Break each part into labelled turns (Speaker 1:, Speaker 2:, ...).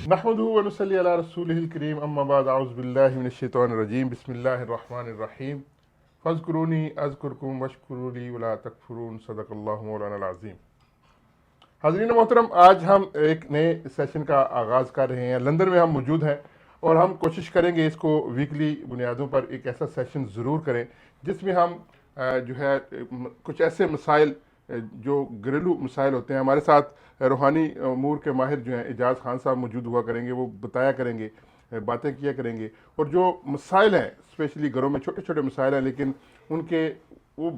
Speaker 1: نحمدہ ونصلی علی رسولہ الکریم اما بعد اعوذ باللہ من الشیطان الرجیم بسم اللہ الرحمن الرحیم فاذکرونی اذکرکم واشکروا لی ولا تکفرون صدق اللہ مولانا العظیم۔ حاضرین محترم، آج ہم ایک نئے سیشن کا آغاز کر رہے ہیں۔ لندن میں ہم موجود ہیں اور ہم کوشش کریں گے اس کو ویکلی بنیادوں پر ایک ایسا سیشن ضرور کریں جس میں ہم جو ہے کچھ ایسے مسائل جو گھریلو مسائل ہوتے ہیں، ہمارے ساتھ روحانی امور کے ماہر جو ہیں اعجاز خان صاحب موجود ہوا کریں گے، وہ بتایا کریں گے، باتیں کیا کریں گے، اور جو مسائل ہیں اسپیشلی گھروں میں چھوٹے چھوٹے مسائل ہیں لیکن ان کے وہ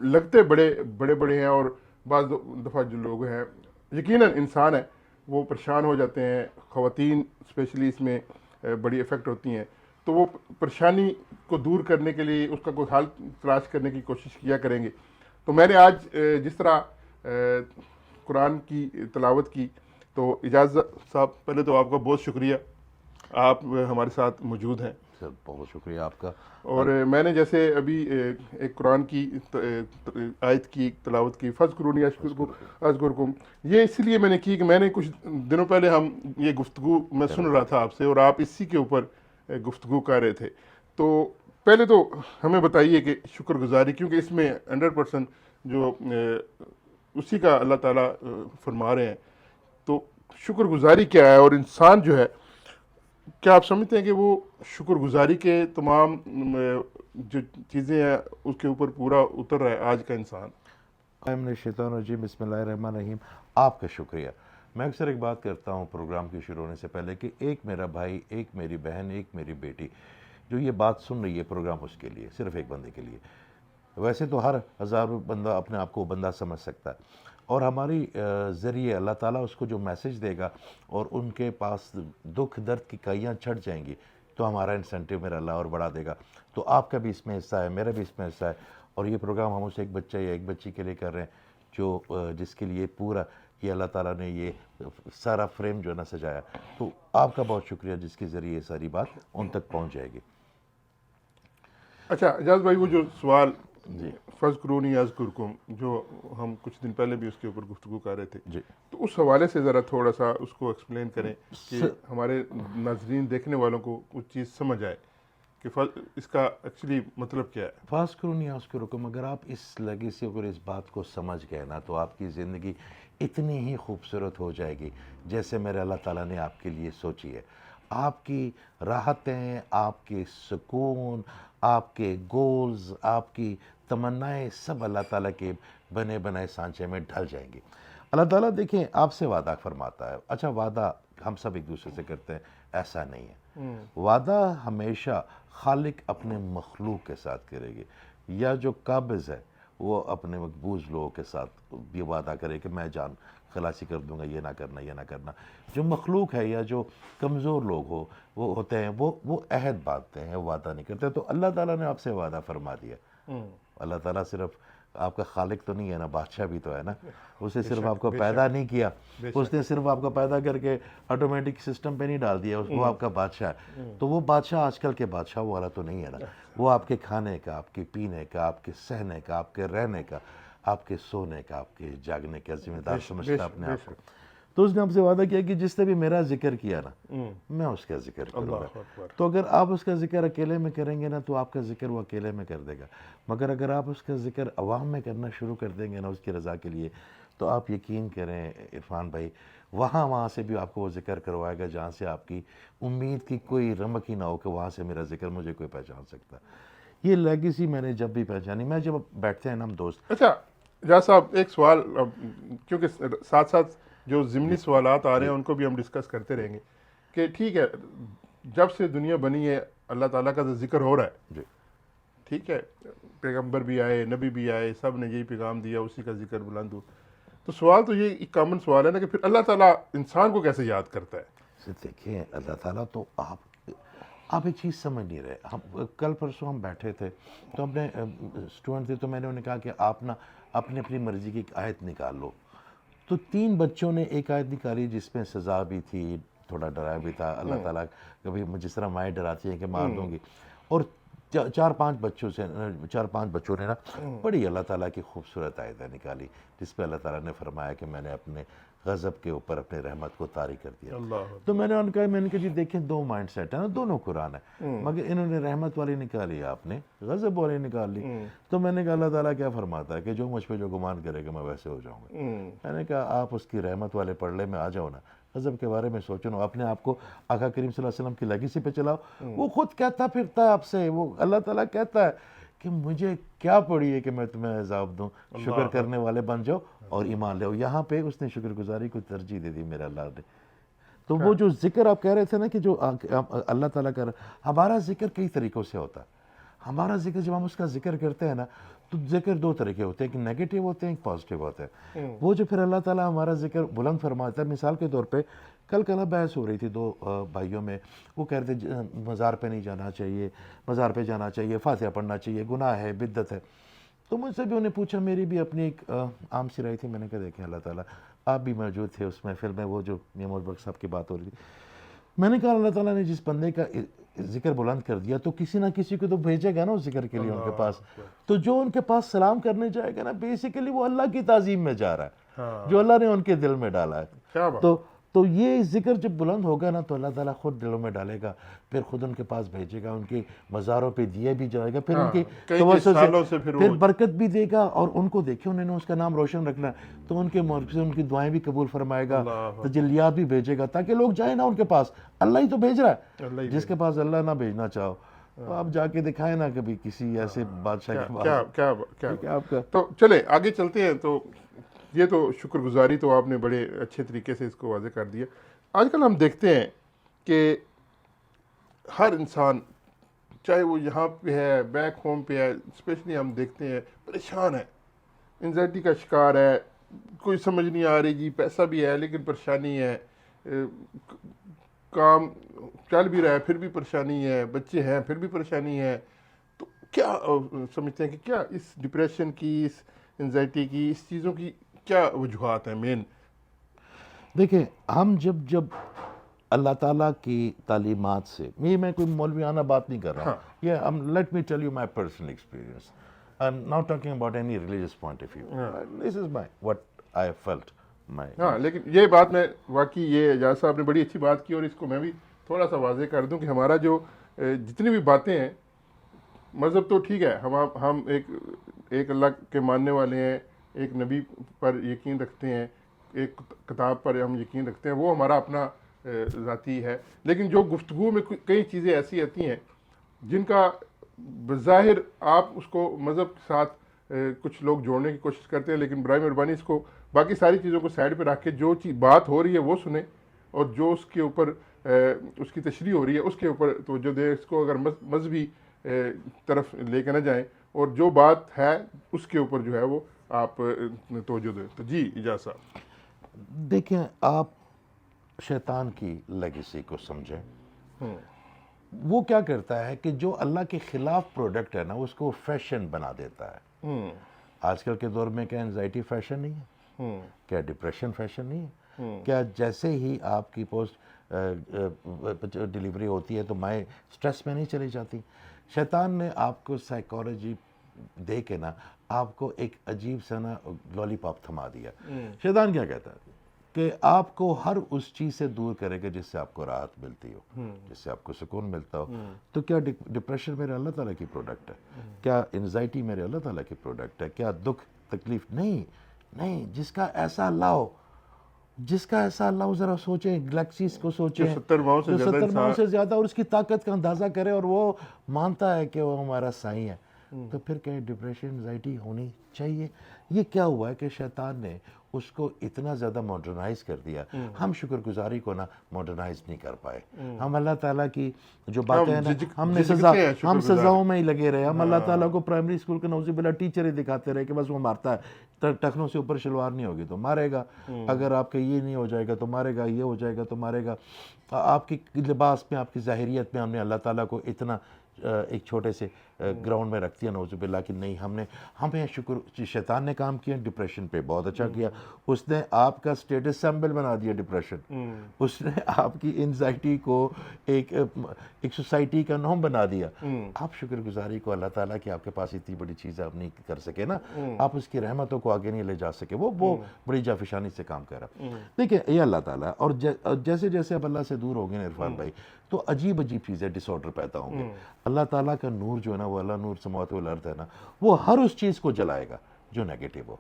Speaker 1: لگتے بڑے بڑے بڑے ہیں، اور بعض دفعہ جو لوگ ہیں یقیناً انسان ہیں وہ پریشان ہو جاتے ہیں، خواتین اسپیشلی اس میں بڑی افیکٹ ہوتی ہیں، تو وہ پریشانی کو دور کرنے کے لیے اس کا کوئی حل تلاش کرنے کی کوشش کیا کریں گے۔ تو میں نے آج جس طرح قرآن کی تلاوت کی، تو اعجاز صاحب پہلے تو آپ کا بہت شکریہ، آپ ہمارے ساتھ موجود ہیں۔
Speaker 2: سر بہت شکریہ آپ کا۔
Speaker 1: اور میں نے جیسے ابھی ایک قرآن کی آیت کی تلاوت کی، فَاذْكُرُونِي أَذْكُرْكُمْ، یہ اس لیے میں نے کی کہ میں نے کچھ دنوں پہلے ہم یہ گفتگو میں سن رہا تھا آپ سے، اور آپ اسی کے اوپر گفتگو کر رہے تھے۔ تو پہلے تو ہمیں بتائیے کہ شکر گزاری، کیونکہ اس میں 100% جو اسی کا اللہ تعالیٰ فرما رہے ہیں، تو شکر گزاری کیا ہے، اور انسان جو ہے کیا آپ سمجھتے ہیں کہ وہ شکر گزاری کے تمام جو چیزیں ہیں اس کے اوپر پورا اتر رہا ہے آج کا انسان؟
Speaker 2: من الشیطان الرجیم، بسم اللہ الرحمن الرحیم۔ آپ کا شکریہ۔ میں اکثر ایک بات کرتا ہوں پروگرام کے شروع ہونے سے پہلے کہ ایک میرا بھائی، ایک میری بہن، ایک میری بیٹی جو یہ بات سن رہی ہے پروگرام، اس کے لیے، صرف ایک بندے کے لیے۔ ویسے تو ہر ہزاروں بندہ اپنے آپ کو بندہ سمجھ سکتا ہے، اور ہماری ذریعے اللہ تعالیٰ اس کو جو میسج دے گا اور ان کے پاس دکھ درد کی کائیاں چھٹ جائیں گی، تو ہمارا انسینٹیو میرا اللہ اور بڑھا دے گا۔ تو آپ کا بھی اس میں حصہ ہے، میرا بھی اس میں حصہ ہے، اور یہ پروگرام ہم اسے ایک بچہ یا ایک بچی کے لیے کر رہے ہیں جو جس کے لیے پورا یہ اللہ تعالیٰ نے یہ سارا فریم جو ہے نا سجایا۔ تو آپ کا بہت شکریہ جس کے ذریعے یہ ساری بات ان تک پہنچ جائے گی۔
Speaker 1: اچھا اعجاز بھائی، وہ جو سوال فَاذْكُرُونِي أَذْكُرْكُمْ، جو ہم کچھ دن پہلے بھی اس کے اوپر گفتگو کر رہے تھے،
Speaker 2: جی،
Speaker 1: تو اس حوالے سے ذرا تھوڑا سا اس کو ایکسپلین کریں کہ ہمارے ناظرین دیکھنے والوں کو کچھ چیز سمجھ آئے کہ اس کا ایکچولی مطلب کیا ہے۔
Speaker 2: فَاذْكُرُونِي أَذْكُرْكُمْ، اگر آپ اس لیگیسی اور اس بات کو سمجھ گئے نا، تو آپ کی زندگی اتنی ہی خوبصورت ہو جائے گی جیسے میرے اللہ تعالیٰ نے آپ کے لیے سوچی ہے۔ آپ کی راحتیں، آپ کے سکون، آپ کے گولز، آپ کی تمنائیں سب اللہ تعالیٰ کے بنے بنائے سانچے میں ڈھل جائیں گی۔ اللہ تعالیٰ دیکھیں آپ سے وعدہ فرماتا ہے۔ اچھا، وعدہ ہم سب ایک دوسرے سے کرتے ہیں، ایسا نہیں ہے۔ وعدہ ہمیشہ خالق اپنے مخلوق کے ساتھ کرے گی، یا جو قابض ہے وہ اپنے مقبوض لوگوں کے ساتھ بھی وعدہ کرے کہ میں جان خلاصی کر دوں گا، یہ نہ کرنا، یہ نہ کرنا۔ جو مخلوق ہے یا جو کمزور لوگ وہ ہوتے ہیں، وہ عہد باندھتے ہیں، وعدہ نہیں کرتے۔ تو اللہ تعالیٰ نے آپ سے وعدہ فرما دیا۔ اللہ تعالیٰ صرف آپ کا خالق تو نہیں ہے نا، بادشاہ بھی تو ہے نا۔ اسے صرف آپ کو پیدا نہیں کیا، اس نے صرف آپ کو پیدا کر کے آٹومیٹک سسٹم پہ نہیں ڈال دیا، وہ آپ کا بادشاہ ہے۔ تو وہ بادشاہ آج کل کے بادشاہ والا تو نہیں ہے نا، وہ آپ کے کھانے کا، آپ کے پینے کا، آپ کے سہنے کا، آپ کے رہنے کا، آپ کے سونے کا، آپ کے جاگنے کا ذمہ دار سمجھتا اپنے آپ کو۔ تو اس نے ہم سے وعدہ کیا کہ جس نے بھی میرا ذکر کیا نا، میں اس کا ذکر کروں گا۔ تو اگر آپ اس کا ذکر اکیلے میں کریں گے نا، تو آپ کا ذکر وہ اکیلے میں کر دے گا، مگر اگر آپ اس کا ذکر عوام میں کرنا شروع کر دیں گے نا اس کی رضا کے لیے، تو آپ یقین کریں عرفان بھائی، وہاں سے بھی آپ کو وہ ذکر کروائے گا جہاں سے آپ کی امید کی کوئی رمق ہی نہ ہو کہ وہاں سے میرا ذکر مجھے کوئی پہچان سکتا۔ یہ لیگیسی میں نے جب بھی پہچانی، میں جب بیٹھتے ہیں نا ہم دوست۔
Speaker 1: اچھا اعجاز صاحب، ایک سوال، کیونکہ ساتھ ساتھ جو ضمنی سوالات آ رہے ہیں ان کو بھی ہم ڈسکس کرتے رہیں گے، کہ ٹھیک ہے جب سے دنیا بنی ہے اللہ تعالیٰ کا ذکر ہو رہا ہے،
Speaker 2: جی،
Speaker 1: ٹھیک ہے، پیغمبر بھی آئے، نبی بھی آئے، سب نے یہی پیغام دیا، اسی کا ذکر بلند ہو۔ تو سوال تو یہ ایک کامن سوال ہے نا کہ پھر اللہ تعالیٰ انسان کو کیسے یاد کرتا ہے؟
Speaker 2: دیکھیں اللہ تعالیٰ تو آپ ایک چیز سمجھ نہیں رہے۔ ہم کل پرسوں ہم بیٹھے تھے تو اپنے اسٹوڈنٹ تھے، تو میں نے انہیں کہا کہ آپ نا اپنی اپنی مرضی کی ایک آیت نکال لو۔ تو 3 بچوں نے ایک آیت نکالی جس میں سزا بھی تھی، تھوڑا ڈرایا بھی تھا، اللہ تعالیٰ کبھی جس طرح مائیں ڈراتی ہیں کہ مار دوں گی، اور 4-5 بچوں نے نا بڑی اللہ تعالیٰ کی خوبصورت آیتیں نکالی جس پہ اللہ تعالیٰ نے فرمایا کہ میں نے اپنے غضب کے اوپر اپنے رحمت کو طاری کر دیا.
Speaker 1: اللہ
Speaker 2: تو میں نے ان کا جی دیکھیں دو مائنڈ سیٹ ہے نا, دونوں قرآن ہے, مگر انہوں نے رحمت والی نکالی, آپ نے غضب والی نکال لی. تو میں نے کہا اللہ تعالیٰ کیا فرماتا ہے کہ جو مجھ پہ جو گمان کرے گا میں ویسے ہو جاؤں گا. میں نے کہا آپ اس کی رحمت والے پڑھ لے, میں آ جاؤں نا, غضب کے بارے میں سوچو نا, اپنے آپ کو آقا کریم صلی اللہ علیہ وسلم کی لیگیسی پہ چلاؤ. وہ خود کہتا پھرتا ہے آپ سے, وہ اللہ تعالیٰ کہتا ہے کہ مجھے کیا پڑی ہے کہ میں تمہیں عذاب دوں, شکر کرنے والے بن جاؤ اور ایمان لے. یہاں پہ اس نے شکر گزاری کو ترجیح دے دی میرے اللہ نے. تو وہ جو ذکر آپ کہہ رہے تھے نا کہ جو اللہ تعالیٰ کا, ہمارا ذکر کئی طریقوں سے ہوتا ہے. ہمارا ذکر جب ہم اس کا ذکر کرتے ہیں نا تو ذکر دو طرح کے ہوتے ہیں, ایک نیگیٹو ہوتے ہیں, ایک پازیٹیو ہوتے ہیں. وہ جو پھر اللہ تعالیٰ ہمارا ذکر بلند فرماتا ہے, مثال کے طور پہ کل بحث ہو رہی تھی دو بھائیوں میں, وہ کہہ رہے تھے مزار پہ نہیں جانا چاہیے, مزار پہ جانا چاہیے, فاتحہ پڑھنا چاہیے, گناہ ہے, بدعت ہے. تو مجھ سے بھی انہیں پوچھا, میری بھی اپنی ایک عام سی رائے تھی. میں نے کہا دیکھیں اللہ تعالیٰ, آپ بھی موجود تھے اس محفل میں, وہ جو میاں محمد بخش صاحب کی بات ہو رہی تھی. میں نے کہا اللہ تعالیٰ نے جس بندے کا ذکر بلند کر دیا تو کسی نہ کسی کو تو بھیجے گا نا اس ذکر کے لیے ان کے پاس. تو جو ان کے پاس سلام کرنے جائے گا نا, بیسیکلی وہ اللہ کی تعظیم میں جا رہا ہے, جو اللہ نے ان کے دل میں ڈالا ہے. تو یہ ذکر جب بلند ہوگا نا تو اللہ تعالیٰ خود دلوں میں ڈالے گا, پھر خود ان کے پاس بھیجے گا, ان کے مزاروں پہ دیا بھی جائے گا, پھر ان کی توسل سے پھر برکت بھی دے گا. اور ان کو دیکھیں انہوں نے اس کا نام روشن رکھنا تو ان کے مرکز سے ان کی دعائیں بھی قبول فرمائے گا, تجلیات بھی بھیجے گا, تاکہ لوگ جائیں نا ان کے پاس. اللہ ہی تو بھیج رہا ہے, جس کے پاس اللہ نہ بھیجنا چاہو تو آپ جا کے دکھائیں نا کبھی کسی ایسے بادشاہ کے پاس.
Speaker 1: آپ کا تو چلے آگے چلتے ہیں. تو یہ تو شکر گزاری تو آپ نے بڑے اچھے طریقے سے اس کو واضح کر دیا. آج کل ہم دیکھتے ہیں کہ ہر انسان, چاہے وہ یہاں پہ ہے, بیک ہوم پہ ہے, اسپیشلی ہم دیکھتے ہیں پریشان ہے, انزائٹی کا شکار ہے, کوئی سمجھ نہیں آ رہی جی, پیسہ بھی ہے لیکن پریشانی ہے, کام چل بھی رہا ہے پھر بھی پریشانی ہے, بچے ہیں پھر بھی پریشانی ہے. تو کیا سمجھتے ہیں کہ کیا اس ڈپریشن کی, اس انزائٹی کی, اس چیزوں کی کیا وجوہات ہیں مین؟
Speaker 2: دیکھیں ہم جب اللہ تعالیٰ کی تعلیمات سے, میں کوئی مولویانہ بات نہیں کر رہا ہوں, یہ let me tell you my personal experience, I am not talking about any religious point of view, this is my what I felt my.
Speaker 1: ہاں لیکن یہ بات میں واقعی, یہ اعجاز صاحب نے بڑی اچھی بات کی, اور اس کو میں بھی تھوڑا سا واضح کر دوں کہ ہمارا جو جتنی بھی باتیں ہیں, مذہب تو ٹھیک ہے, ہم ایک اللہ کے ماننے والے ہیں, ایک نبی پر یقین رکھتے ہیں, ایک کتاب پر ہم یقین رکھتے ہیں, وہ ہمارا اپنا ذاتی ہے. لیکن جو گفتگو میں کئی چیزیں ایسی آتی ہیں جن کا بظاہر آپ اس کو مذہب کے ساتھ کچھ لوگ جوڑنے کی کوشش کرتے ہیں, لیکن برائے مہربانی اس کو باقی ساری چیزوں کو سائڈ پہ رکھ کے جو چیز بات ہو رہی ہے وہ سنیں, اور جو اس کے اوپر اس کی تشریح ہو رہی ہے اس کے اوپر توجہ دیں. اس کو اگر مذہبی طرف لے کے نہ جائیں, اور جو بات ہے اس کے اوپر جو ہے وہ آپ توجہ دیں. تو جی اعجاز صاحب.
Speaker 2: دیکھیں آپ شیطان کی لیگیسی کو سمجھیں. وہ کیا کرتا ہے کہ جو اللہ کے خلاف پروڈکٹ ہے نا اس کو فیشن بنا دیتا ہے. آج کل کے دور میں کیا انزائٹی فیشن نہیں ہے؟ کیا ڈپریشن فیشن نہیں ہے؟ کیا جیسے ہی آپ کی پوسٹ ڈیلیوری ہوتی ہے تو مائیں سٹریس میں نہیں چلی جاتی؟ شیطان نے آپ کو سائیکالوجی دے کے نا آپ کو ایک عجیب سا نا لالی پاپ تھما دیا. شیطان کیا کہتا ہے کہ آپ کو ہر اس چیز سے دور کرے گا جس سے آپ کو راحت ملتی ہو, جس سے آپ کو سکون ملتا ہو. تو کیا ڈپریشن میرے اللہ تعالیٰ کی پروڈکٹ ہے؟ کیا انزائٹی میرے اللہ تعالیٰ کی پروڈکٹ ہے؟ کیا دکھ تکلیف؟ نہیں. جس کا ایسا اللہ ہو ذرا سوچیں, گلیکسیز کو سوچیں, جو 70 ماؤں سے زیادہ, اور اس کی طاقت کا اندازہ کرے, اور وہ مانتا ہے کہ وہ ہمارا سائیں ہے. تو پھر کہ ڈپریشن انزائٹی ہونی چاہیے. یہ کیا ہوا ہے کہ شیطان نے اس کو اتنا زیادہ ماڈرنائز کر دیا. ہم شکر گزاری کو نا ماڈرنائز نہیں کر پائے. ہم اللہ تعالیٰ کی جو باتیں ہیں نا, ہم سزاؤں میں ہی لگے رہے. ہم اللہ تعالیٰ کو پرائمری اسکول کے نوزی باللہ ٹیچر ہی دکھاتے رہے کہ بس وہ مارتا ہے, ٹخنوں سے اوپر شلوار نہیں ہوگی تو مارے گا, اگر آپ کے یہ نہیں ہو جائے گا تو مارے گا, یہ ہو جائے گا تو مارے گا. آپ کی لباس میں, آپ کی ظاہریت میں ہم نے اللہ تعالیٰ کو اتنا ایک چھوٹے سے گراؤنڈ میں رکھ دیا نعوذ باللہ کہ نہیں ہمیں شکر شیطان نے کام کیا ڈپریشن پہ بہت اچھا کیا، اس نے آپ کا اسٹیٹس سمبل بنا دیا ڈپریشن، اس نے آپ کی انزائٹی کو ایک سوسائٹی کا نام بنا دیا. آپ شکر گزاری کو اللہ تعالیٰ کی آپ کے پاس اتنی بڑی چیز آپ نہیں کر سکے نا، آپ اس کی رحمتوں کو آگے نہیں لے جا سکے، وہ بڑی جافشانی سے کام کر رہا. دیکھیں یہ اللہ تعالیٰ، اور جیسے جیسے آپ اللہ سے دور ہو گئے نا عرفان بھائی، تو عجیب چیزیں ڈس آرڈر پیدا ہوں گے. اللہ تعالیٰ کا نور جو ہے نا، وہ اللہ نور سماوات والارض ہے نا، وہ ہر اس چیز کو جلائے گا جو نیگیٹو ہو.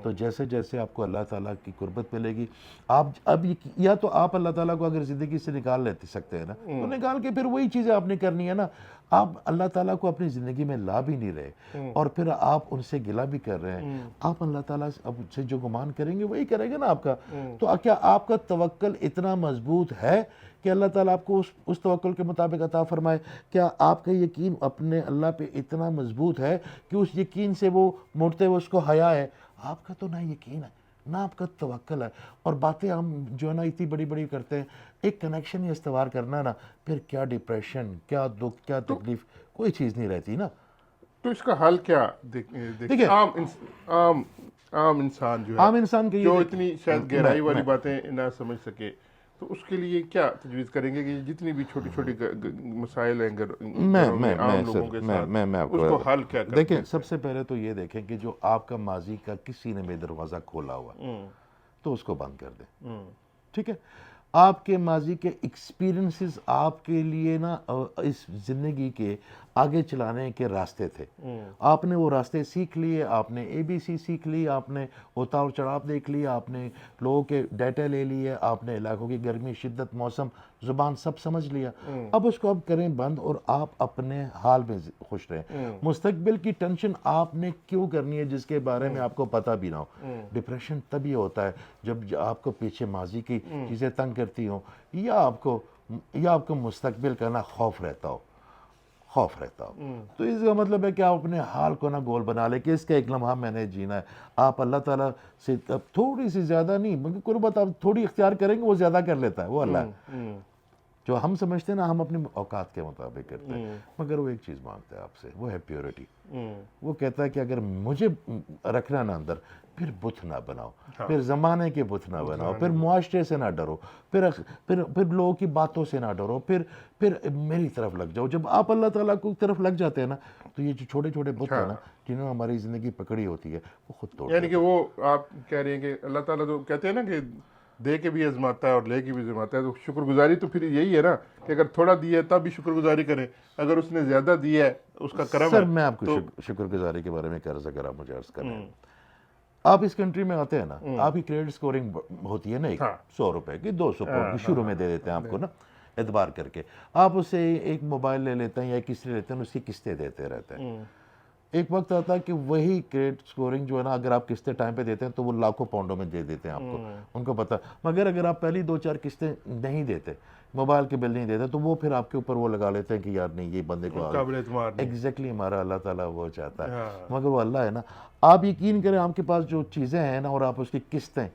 Speaker 2: تو جیسے جیسے آپ کو اللہ تعالیٰ کی قربت ملے گی، آپ اب یا تو آپ اللہ تعالیٰ کو اگر زندگی سے نکال سکتے ہیں نا، تو نکال کے پھر وہی چیزیں آپ نے کرنی ہے نا. آپ اللہ تعالیٰ کو اپنی زندگی میں لا بھی نہیں رہے، اور پھر آپ ان سے گلہ بھی کر رہے ہیں. آپ اللہ تعالیٰ سے جو گمان کریں گے وہی کرے گا نا آپ کا. تو کیا آپ کا توکل اتنا مضبوط ہے کہ اللہ تعالیٰ آپ کو اس توکل کے مطابق عطا فرمائے؟ کیا آپ کا یقین اپنے اللہ پہ اتنا مضبوط ہے کہ اس یقین سے وہ مڑتے ہوئے اس کو حیا ہے؟ آپ کا تو نہ یقین ہے نہ آپ کا توکل ہے. اور باتیں ہم جو ہے نا اتنی بڑی بڑی کرتے ہیں، ایک کنیکشن ہی استوار کرنا نا، پھر کیا ڈپریشن، کیا دکھ، کیا تکلیف، کوئی چیز نہیں رہتی نا.
Speaker 1: تو اس کا حل کیا؟ دیکھیں عام انسان جو ہے،
Speaker 2: عام انسان کے
Speaker 1: جو اتنی شاید گہرائی والی باتیں نہ سمجھ سکے، تو اس کے لیے کیا تجویز کریں گے کہ جتنی بھی چھوٹی چھوٹی مسائل ہیں عام لوگوں کے ساتھ، اس کو حل کیا کریں؟
Speaker 2: دیکھیں سب سے پہلے تو یہ دیکھیں کہ جو آپ کا ماضی کا کسی نے بے دروازہ کھولا ہوا تو اس کو بند کر دیں. ٹھیک ہے؟ آپ کے ماضی کے ایکسپیرینسز آپ کے لیے نا اس زندگی کے آگے چلانے کے راستے تھے. آپ نے وہ راستے سیکھ لیے، آپ نے اے بی سی سیکھ لی، آپ نے اتار چڑھاؤ دیکھ لیا، آپ نے لوگوں کے ڈیٹا لے لیے، آپ نے علاقوں کی گرمی، شدت، موسم، زبان سب سمجھ لیا. اب اس کو اب کریں بند، اور آپ اپنے حال میں خوش رہیں. مستقبل کی ٹینشن آپ نے کیوں کرنی ہے جس کے بارے میں آپ کو پتہ بھی نہ ہو؟ ڈپریشن تبھی ہوتا ہے جب آپ کو پیچھے ماضی کی چیزیں تنگ کرتی ہوں، یا آپ کو مستقبل کا نا خوف رہتا ہو. تو اس کا مطلب ہے کہ آپ اپنے حال کو نا گول بنا لے کہ اس کا ایک لمحہ میں نے جینا ہے. آپ اللہ تعالیٰ سے تھوڑی سی زیادہ نہیں مگر قربت آپ تھوڑی اختیار کریں گے، وہ زیادہ کر لیتا ہے، وہ اللہ ہے. جو ہم سمجھتے ہیں نا ہم اپنی اوقات کے مطابق کرتے ہیں، مگر وہ ایک چیز مانگتا ہے آپ سے، وہ ہے پیورٹی. وہ کہتا ہے کہ اگر مجھے رکھنا نا اندر، پھر بت نہ بناؤ، پھر زمانے کے بت نہ بناؤ، پھر معاشرے سے نہ ڈرو، پھر لوگوں کی باتوں سے نہ ڈرو، پھر میری طرف لگ جاؤ. جب آپ اللہ تعالیٰ کو طرف لگ جاتے ہیں نا، تو یہ جو چھوٹے چھوٹے بت ہیں نا جنہوں نے ہماری زندگی پکڑی ہوتی ہے، وہ خود توڑ.
Speaker 1: یعنی کہ وہ آپ کہہ رہے ہیں کہ اللہ تعالیٰ تو کہتے ہیں نا کہ دے کے بھی آزماتا ہے اور لے کے بھی آزماتا ہے. تو شکر گزاری تو پھر یہی ہے نا کہ اگر تھوڑا دیا ہے تب بھی شکر گزاری کریں، اگر اس نے زیادہ دیا ہے اس کا کرم ہے.
Speaker 2: سر میں آپ کو شکر گزاری کے بارے میں قرض اگر آپ مجھے عرض کریں، آپ اس کنٹری میں آتے ہیں نا، آپ کی کریڈٹ سکورنگ ہوتی ہے نا، 100 روپے کی، 200 پاؤنڈ کی شروع میں دے دیتے ہیں آپ کو نا اعتبار کر کے. آپ اسے ایک موبائل لے لیتے ہیں یا کس لے لیتے ہیں، اس کی قسطیں دیتے رہتے ہیں. ایک وقت آتا ہے کہ وہی کریڈٹ سکورنگ جو ہے نا، اگر آپ قسطیں ٹائم پہ دیتے ہیں تو وہ لاکھوں پاؤنڈوں میں دے دیتے ہیں آپ کو، ان کو پتہ. مگر اگر آپ پہلی 2-4 قسطیں نہیں دیتے، موبائل کے بل نہیں دیتے، تو وہ پھر آپ کے اوپر وہ لگا لیتے ہیں کہ یار نہیں، یہ بندے کو
Speaker 1: قابل اعتماد نہیں.
Speaker 2: ایگزیکٹلی ہمارا اللہ تعالیٰ وہ چاہتا ہے، مگر وہ اللہ ہے نا. آپ یقین کریں آپ کے پاس جو چیزیں ہیں نا، اور آپ اس کی قسطیں،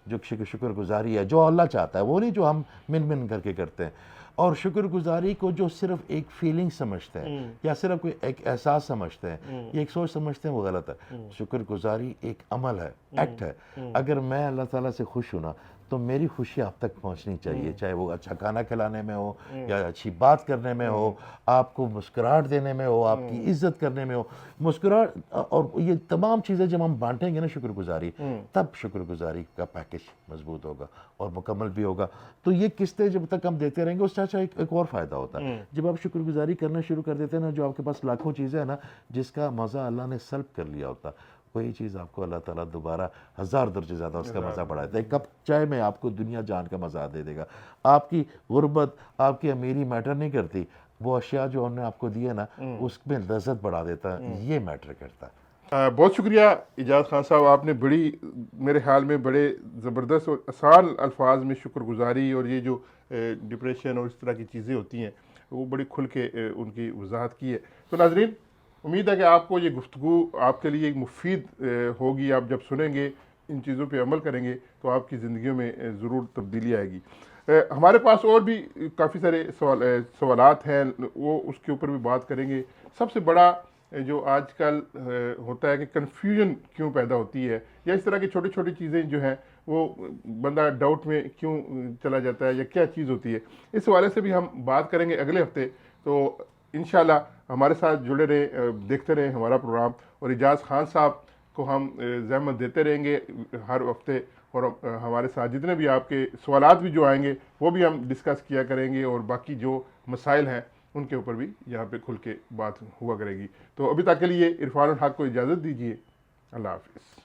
Speaker 2: جو شکر گزاری ہے جو اللہ چاہتا ہے، وہ نہیں جو ہم من کر کے کرتے ہیں. اور شکر گزاری کو جو صرف ایک فیلنگ سمجھتے ہیں یا صرف کوئی ایک احساس سمجھتے ہیں یا ایک سوچ سمجھتے ہیں، وہ غلط ہے. شکر گزاری ایک عمل ہے، ایکٹ ہے. اگر میں اللہ تعالیٰ سے خوش ہوں نا، تو میری خوشی آپ تک پہنچنی چاہیے، چاہے وہ اچھا کھانا کھلانے میں ہو یا اچھی بات کرنے میں ہو، آپ کو مسکراہٹ دینے میں ہو، آپ کی عزت کرنے میں ہو. مسکراہٹ اور یہ تمام چیزیں جب ہم بانٹیں گے نا شکر گزاری، تب شکر گزاری کا پیکج مضبوط ہوگا اور مکمل بھی ہوگا. تو یہ قسطیں جب تک ہم دیتے رہیں گے، اس سے اچھا ایک اور فائدہ ہوتا ہے. جب آپ شکر گزاری کرنا شروع کر دیتے ہیں نا، جو آپ کے پاس لاکھوں چیزیں ہیں نا جس کا مزہ اللہ نے سلب کر لیا ہوتا، وہی چیز آپ کو اللہ تعالیٰ دوبارہ 1000 درجے زیادہ اس کا مزہ بڑھاتا ہے. ایک کپ چائے میں آپ کو دنیا جان کا مزہ دے دے گا. آپ کی غربت، آپ کی امیری میٹر نہیں کرتی، وہ اشیاء جو انہوں نے آپ کو دی ہے نا، اس میں لذت بڑھا دیتا ہے، یہ میٹر کرتا ہے.
Speaker 1: بہت شکریہ ایجاز خان صاحب، آپ نے بڑی میرے خیال میں بڑے زبردست اور آسان الفاظ میں شکر گزاری اور یہ جو ڈپریشن اور اس طرح کی چیزیں ہوتی ہیں وہ بڑی کھل کے ان کی وضاحت کی ہے. تو ناظرین، امید ہے کہ آپ کو یہ گفتگو آپ کے لیے مفید ہوگی. آپ جب سنیں گے، ان چیزوں پہ عمل کریں گے تو آپ کی زندگیوں میں ضرور تبدیلی آئے گی. ہمارے پاس اور بھی کافی سارے سوالات ہیں، وہ اس کے اوپر بھی بات کریں گے۔ سب سے بڑا جو آج کل ہوتا ہے کہ کنفیوژن کیوں پیدا ہوتی ہے، یا اس طرح کی چھوٹی چھوٹی چیزیں جو ہیں وہ بندہ ڈاؤٹ میں کیوں چلا جاتا ہے، یا کیا چیز ہوتی ہے، اس حوالے سے بھی ہم بات کریں گے اگلے ہفتے۔ تو انشاءاللہ ہمارے ساتھ جڑے رہیں، دیکھتے رہیں ہمارا پروگرام، اور اجاز خان صاحب کو ہم زحمت دیتے رہیں گے ہر ہفتے، اور ہمارے ساتھ جتنے بھی آپ کے سوالات بھی جو آئیں گے وہ بھی ہم ڈسکس کیا کریں گے، اور باقی جو مسائل ہیں ان کے اوپر بھی یہاں پہ کھل کے بات ہوا کرے گی۔ تو ابھی تک کے لیے عرفان الحق کو اجازت دیجیے، اللہ حافظ۔